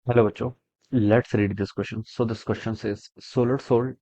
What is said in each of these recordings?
Hello, Bacho. Let's read this question. So this question says, solar cell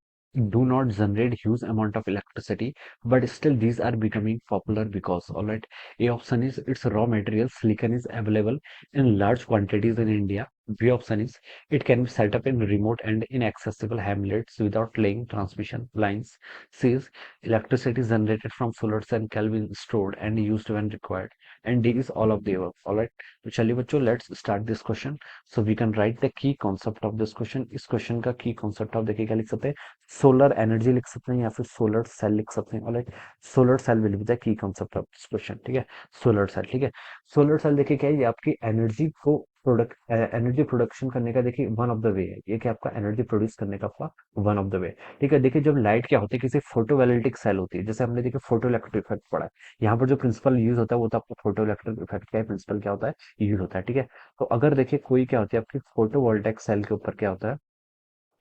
do not generate huge amount of electricity, but still these are becoming popular because, all right, A option is its raw material silicon is available in large quantities in India. B option is it can be set up in remote and inaccessible hamlets without laying transmission lines. C is electricity generated from solar cell can be stored and used when required. And D is all of the above. All right. तो चलिए बच्चों, let's start this question. So we can write the key concept of this question. इस question का key concept आप देखिए क्या लिख सकते हैं, सोलर एनर्जी लिख सकते हैं या फिर सोलर सेल लिख सकते हैं। Alright, solar cell will be the key concept of this question. ठीक है, सोलर सेल। ठीक है, सोलर सेल देखिए क्या है, ये आपकी एनर्जी को एनर्जी प्रोडक्शन करने का देखिए वन ऑफ द वे है। ये कि आपका एनर्जी प्रोड्यूस करने का आपका वन ऑफ द वे। ठीक है, देखिए जब लाइट क्या होती है, किसी फोटोवोल्टिक सेल होती है, जैसे हमने देखिए फोटो इलेक्ट्रिक इफेक्ट पढ़ा है। यहाँ पर जो प्रिंसिपल यूज होता है वो तो आपको फोटो इलेक्ट्रिक इफेक्ट का प्रिंसिपल क्या होता है, यूज होता है। ठीक है, तो अगर देखिए कोई क्या होती है आपकी फोटोवोल्टेक सेल के ऊपर क्या होता है,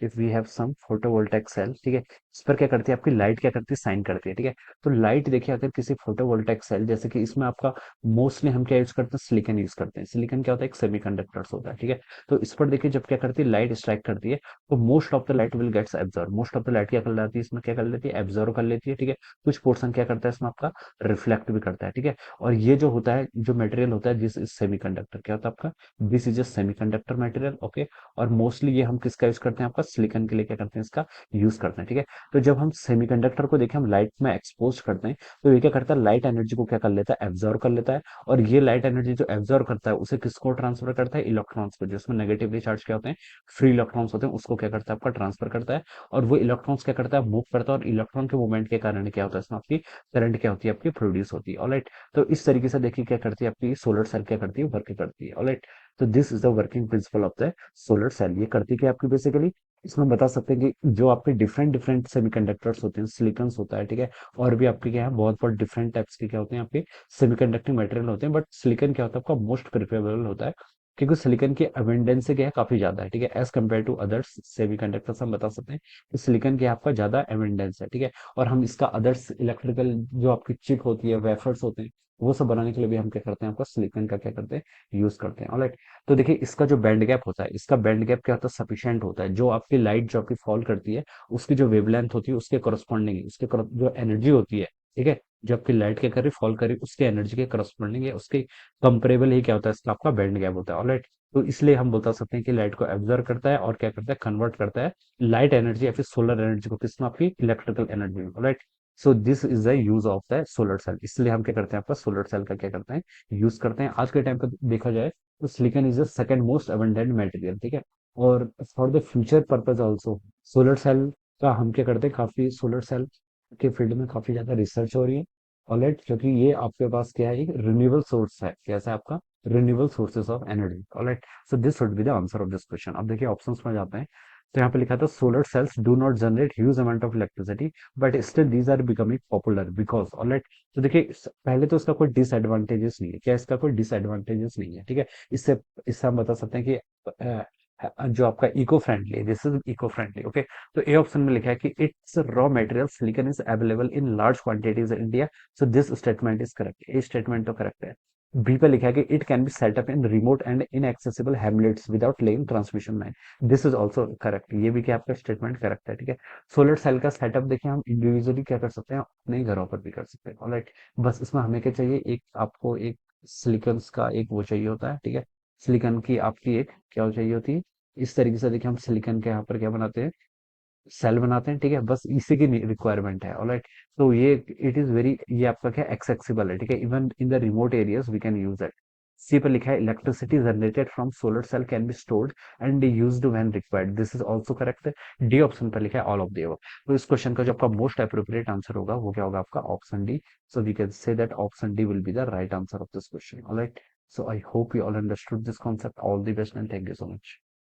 if we have some photovoltaic cell. ठीक है, इस पर क्या करती है आपकी लाइट, क्या करती है, साइन करती है। ठीक है, तो लाइट देखिए अगर किसी फोटोवोल्टेक सेल, जैसे कि इसमें आपका मोस्टली हम क्या यूज करते हैं, सिलिकन यूज करते हैं। सिलिकन क्या होता है, एक सेमीकंडक्टर्स होता है। ठीक है, तो इस पर देखिए जब क्या करती है लाइट स्ट्राइक करती है, तो most of the light will gets absorb. Most of the light क्या कर लेती है, इसमें क्या कर लेती है, एब्जॉर्व कर लेती है। ठीक है, कुछ पोर्शन क्या करता है इसमें आपका रिफ्लेक्ट भी करता है। ठीक है, और ये जो होता है, जो मटेरियल होता है, दिस इज सेमीकंडक्टर, क्या होता है आपका, this is a semiconductor material. Okay, और मोस्टली ये हम किसका यूज करते हैं, आपका सिलिकॉन के लिए क्या करते हैं, इसका यूज करते हैं। ठीक है, तो जब हम सेमीकंडक्टर को देखें, हम लाइट में एक्सपोज करते हैं, तो ये क्या करता है, लाइट एनर्जी को क्या कर लेता है, एब्जॉर्व कर लेता है। और ये लाइट एनर्जी जो एब्जॉर्व करता है, उसे किसको ट्रांसफर करता है, इलेक्ट्रॉन्स को, जिसमें नेगेटिवली चार्ज क्या होते हैं, फ्री इलेक्ट्रॉन्स होते हैं, उसको क्या करता है, आपका ट्रांसफर करता है। और वो इलेक्ट्रॉन्स क्या करता है, मूव करता है, और इलेक्ट्रॉन के मूवमेंट के कारण क्या होता है, इसमें आपकी करंट क्या होती है, आपकी प्रोड्यूस होती है। ऑलराइट, तो इस तरीके से देखिए क्या करती है आपकी सोलर सेल, क्या करती है, वर्क करती है। ऑलराइट, तो this is the working principle of the solar cell. ये करती क्या आपकी बेसिकली, इसमें बता सकते हैं कि जो आपके डिफरेंट डिफरेंट सेमीकंडक्टर्स होते हैं, सिलिकॉन्स होता है। ठीक है, और भी आपके क्या है, बहुत बहुत डिफरेंट टाइप्स के क्या होते हैं आपके सेमीकंडक्टिंग मटेरियल होते हैं, बट सिलिकॉन क्या होता है आपका मोस्ट प्रिफरेबल होता है, क्योंकि सिलिकॉन की अबेंडेंस से क्या है, काफी ज्यादा है। ठीक है, as compare to others semiconductors हम बता सकते हैं कि सिलिकॉन की आपका ज्यादा अबेंडेंस है। ठीक है, और हम इसका अदर्स इलेक्ट्रिकल जो आपकी चिप होती है, वेफर्स होते हैं, वो सब बनाने के लिए भी हम क्या करते हैं, आपका सिलिकॉन का क्या करते हैं, यूज करते हैं। ऑलराइट, तो देखिए इसका जो बैंड गैप होता है, इसका बैंड गैप क्या होता है, सफिशिएंट होता है। जो आपकी लाइट जो आपकी फॉल करती है, उसकी जो वेवलेंथ होती है, उसके करस्पॉन्डिंग, जो एनर्जी होती है, ठीक है, जो आपकी लाइट क्या करी, फॉल करी, उसके एनर्जी के करस्पॉन्डिंग है, उसके कंपेरेबल ही क्या होता है, इसका आपका बैंड गैप होता है। ऑलराइट, तो इसलिए हम बता सकते हैं कि लाइट को एब्जॉर्व करता है और क्या करता है, कन्वर्ट करता है लाइट एनर्जी या फिर सोलर एनर्जी को किसमें, आपकी इलेक्ट्रिकल एनर्जी में। Alright, so this is the use of the solar cell. इसलिए हम क्या करते हैं, आपका सोलर सेल का क्या करते हैं, यूज करते हैं। आज के टाइम पे देखा जाए तो silicon is the second most abundant material. ठीक है, और for the future purpose also solar cell का हम क्या करते हैं, काफी सोलर सेल के फील्ड में काफी ज्यादा रिसर्च हो रही है। ऑलराइट, क्योंकि ये आपके पास क्या है, एक रिन्यूएबल सोर्स है। कैसा है आपका, renewable sources of energy. Alright, so this should be the answer of this question. अब देखिए ऑप्शंस में जाते हैं, तो यहाँ पे लिखा था solar cells do not generate huge amount of electricity but still these are becoming popular because. Alright, तो देखिए पहले तो इसका कोई डिसएडवांटेजेस नहीं है। क्या इसका कोई डिसएडवांटेजेस नहीं है। ठीक है, इससे इससे हम बता सकते हैं कि जो आपका eco friendly, this is eco friendly. Okay, तो ए ऑप्शन में लिखा है कि it's raw material silicon is available in large quantities in India. So this statement is correct, ये स्टेटमेंट तो करेक्ट है। बी पे लिखा है कि it can be set up in remote and inaccessible hamlets without laying transmission line. This is also correct, ये भी क्या आपका स्टेटमेंट करेक्ट है। ठीक है, सोलर सेल का सेटअप देखिए हम इंडिविजुअली क्या कर सकते हैं, अपने घरों पर भी कर सकते हैं। ऑलराइट, बस इसमें हमें क्या चाहिए, एक आपको एक सिलिकॉन का एक वो चाहिए होता है। ठीक है, सिलिकॉन की आपकी एक क्या चाहिए होती है, इस तरीके से देखिए हम सिलिकॉन के यहाँ पर क्या बनाते हैं, सेल बनाते हैं। ठीक है, बस इसी की रिक्वायरमेंट है। ऑलराइट, तो ये इट इज वेरी, ये आपका क्या एक्सेसिबल है। ठीक है, even in the remote areas we can use it. C पर लिखा है electricity generated from solar cell can be stored and used when required. This is also correct. D option पर लिखा है ऑल ऑफ द अबव। तो इस question का जो आपका मोस्ट अप्रोप्रिएट आंसर होगा वो क्या होगा, आपका option D. So we can say that option D will be the right answer of this question. Alright, so I hope you all understood this concept. All the best and thank you so much.